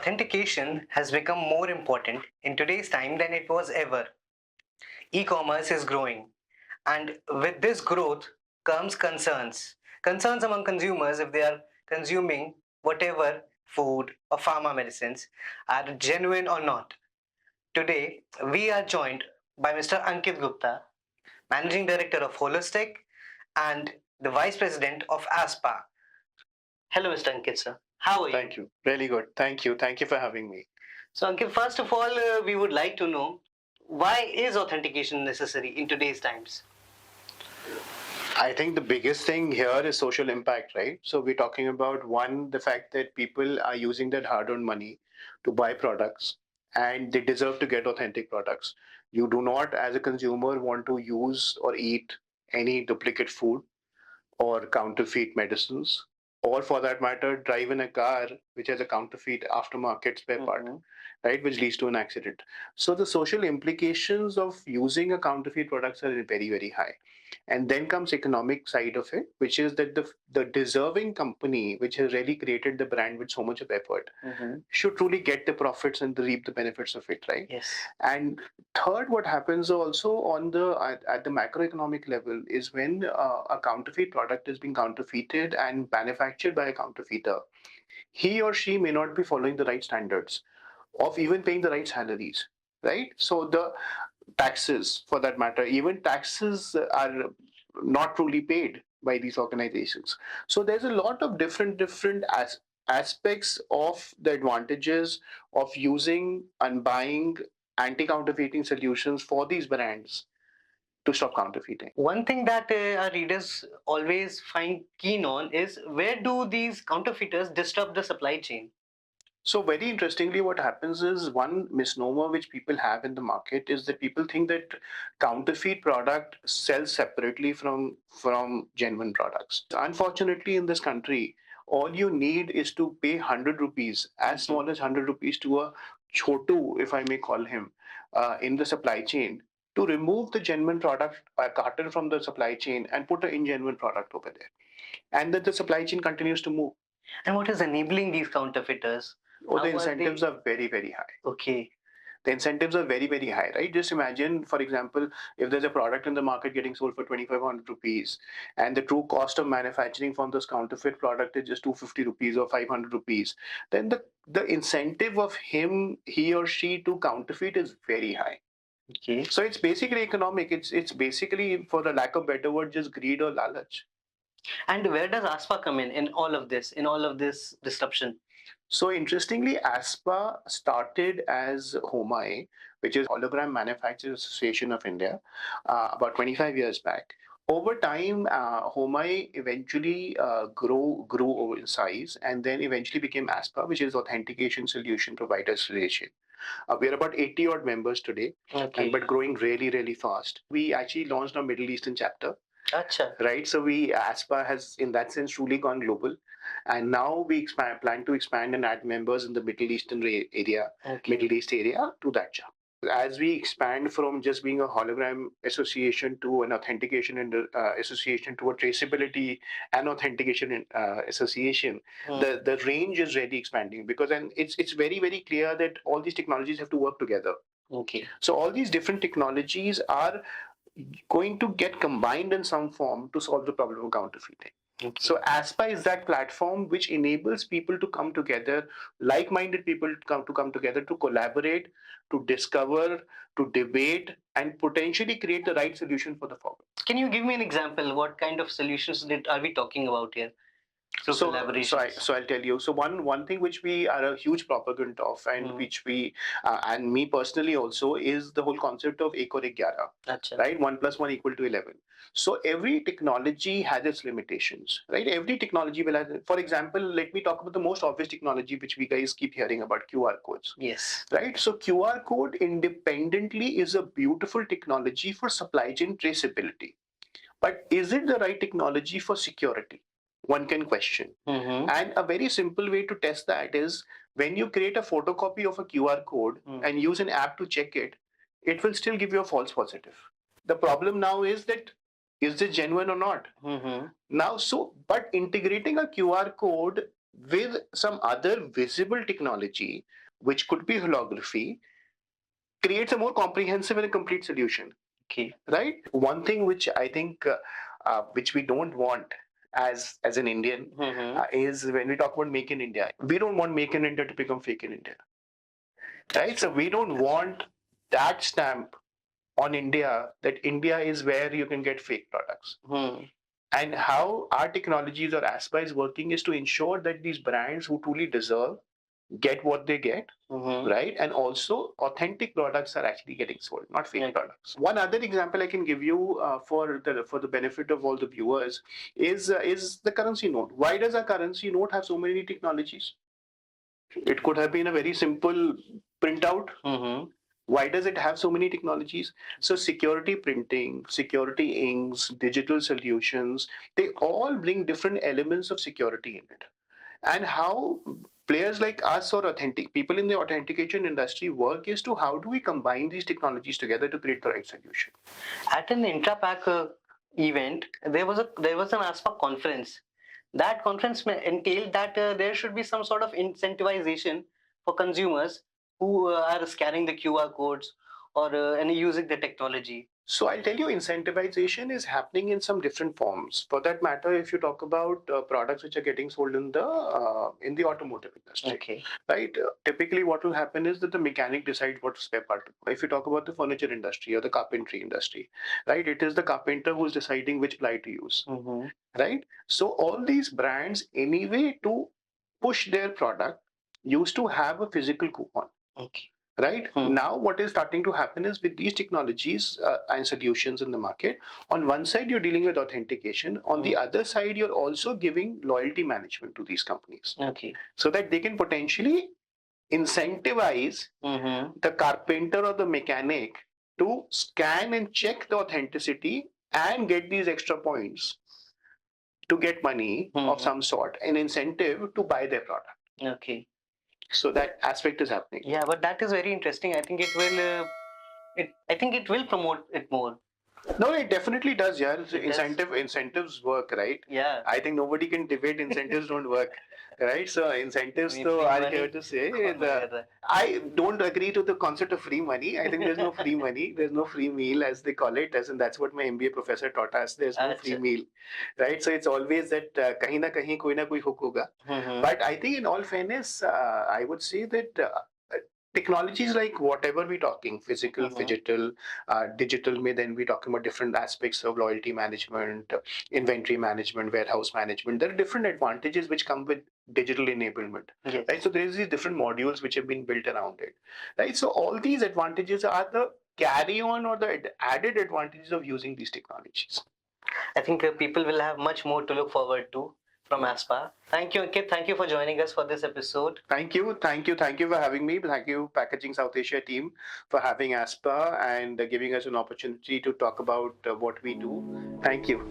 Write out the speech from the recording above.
Authentication has become more important in today's time than it was ever. E-commerce is growing, and with this growth comes concerns. Concerns among consumers if they are consuming whatever food or pharma medicines are genuine or not. Today, we are joined by Mr. Ankit Gupta, Managing Director of Holistic and the Vice President of ASPA. Hello, Mr. Ankit, sir. How are you? Thank you. Really good. Thank you. Thank you for having me. So, Ankit, first of all, we would like to know why is authentication necessary in today's times? I think the biggest thing here is social impact, right? So we're talking about one, the fact that people are using their hard-earned money to buy products and they deserve to get authentic products. You do not, as a consumer, want to use or eat any duplicate food or counterfeit medicines, or for that matter, drive in a car which has a counterfeit aftermarket spare part, right, which leads to an accident. So the social implications of using a counterfeit products are very, very high. And then comes economic side of it, which is that the deserving company, which has really created the brand with so much of effort, should truly get the profits and reap the benefits of it, right? Yes. And third, what happens also on the at the macroeconomic level is when a counterfeit product is being counterfeited and manufactured by a counterfeiter, he or she may not be following the right standards of even paying the right salaries, right? So the taxes, for that matter, even taxes are not truly paid by these organizations. So there's a lot of different aspects of the advantages of using and buying anti-counterfeiting solutions for these brands to stop counterfeiting. One thing that our readers always find keen on is where do these counterfeiters disrupt the supply chain? So very interestingly, what happens is one misnomer which people have in the market is that people think that counterfeit product sells separately from genuine products. Unfortunately, in this country, all you need is to pay 100 rupees, as small as 100 rupees to a chotu, if I may call him, in the supply chain, to remove the genuine product carton from the supply chain and put an ingenuine product over there. And that the supply chain continues to move. And what is enabling these counterfeiters? Oh, the incentives are very, very high. Okay. The incentives are very, very high, right? Just imagine, for example, if there's a product in the market getting sold for 2,500 rupees and the true cost of manufacturing from this counterfeit product is just 250 rupees or 500 rupees, then the incentive of he or she to counterfeit is very high. Okay. So it's basically economic. It's basically, for the lack of better word, just greed or lalach. And where does ASPA come in all of this disruption? So interestingly, ASPA started as HOMAI, which is Hologram Manufacturers Association of India, about 25 years back. Over time, HOMAI eventually grew in size and then eventually became ASPA, which is Authentication Solution Provider Association. We're about 80 odd members today, Okay. but growing really, really fast. We actually launched our Middle Eastern chapter. Acha. Right, so ASPA has, in that sense, truly gone global, and now we plan to expand and add members in the Middle Eastern area, Middle East area, to that job. As we expand from just being a hologram association to an authentication and association to a traceability and authentication association, the range is really expanding because it's very, very clear that all these technologies have to work together. Okay. So all these different technologies are going to get combined in some form to solve the problem of counterfeiting. Okay. So ASPA is that platform which enables people to come together, like-minded people to come together, to collaborate, to discover, to debate, and potentially create the right solution for the problem. Can you give me an example? What kind of solutions are we talking about here? So I'll tell you. So one thing which we are a huge proponent of, and which we and me personally also, is the whole concept of 1 और 11. Achha. Right? 1 + 1 = 11. So every technology has its limitations, right? Every technology will have. For example, let me talk about the most obvious technology which we guys keep hearing about: QR codes. Yes. Right? So QR code independently is a beautiful technology for supply chain traceability, but is it the right technology for security? One can question. And a very simple way to test that is when you create a photocopy of a QR code and use an app to check it, it will still give you a false positive. The problem now is that is it genuine or not? Now, but integrating a QR code with some other visible technology, which could be holography, creates a more comprehensive and a complete solution. Okay. Right? One thing which I think which we don't want as an Indian is when we talk about Make in India, we don't want Make in India to become Fake in India. Right? So we don't want that stamp on India that India is where you can get fake products. And how our technologies or ASPA is working is to ensure that these brands who truly deserve get what they get, right? And also, authentic products are actually getting sold, not fake products. One other example I can give you for the benefit of all the viewers is the currency note. Why does a currency note have so many technologies? It could have been a very simple printout. Why does it have so many technologies? So security printing, security inks, digital solutions, they all bring different elements of security in it. And how players like us or authentic people in the authentication industry work is to how do we combine these technologies together to create the right solution. At an intrapack event, there was an ASPA conference. That conference entailed that there should be some sort of incentivization for consumers who are scanning the QR codes or any using the technology. So I'll tell you, incentivization is happening in some different forms. For that matter, if you talk about products which are getting sold in the automotive industry, okay, right? Typically, what will happen is that the mechanic decides what spare part. If you talk about the furniture industry or the carpentry industry, right? It is the carpenter who's deciding which ply to use, right? So all these brands, anyway, to push their product, used to have a physical coupon. Okay. Right? Now, what is starting to happen is with these technologies and solutions in the market, on one side, you're dealing with authentication. On the other side, you're also giving loyalty management to these companies. Okay. So that they can potentially incentivize the carpenter or the mechanic to scan and check the authenticity and get these extra points to get money of some sort, an incentive to buy their product. Okay. So that aspect is happening. Yeah, but that is very interesting. I think it will. I think it will promote it more. No, it definitely does. Yeah, incentives work, right? Yeah. I think nobody can debate incentives don't work, right? So incentives though are here to say. I don't agree to the concept of free money. I think there's no free money. There's no free meal, as they call it. As in that's what my MBA professor taught us. There's no free meal, right? So it's always that kahin na koi hook hoga. But I think in all fairness, I would say that technologies like whatever we're talking, physical, digital, may then be talking about different aspects of loyalty management, inventory management, warehouse management. There are different advantages which come with digital enablement. Yes. Right? So there is these different modules which have been built around it. Right? So all these advantages are the carry on or the added advantages of using these technologies. I think people will have much more to look forward to from ASPA. Thank you, Ankit. Thank you for joining us for this episode. Thank you for having me. Thank you, Packaging South Asia team, for having ASPA and giving us an opportunity to talk about what we do. Thank you.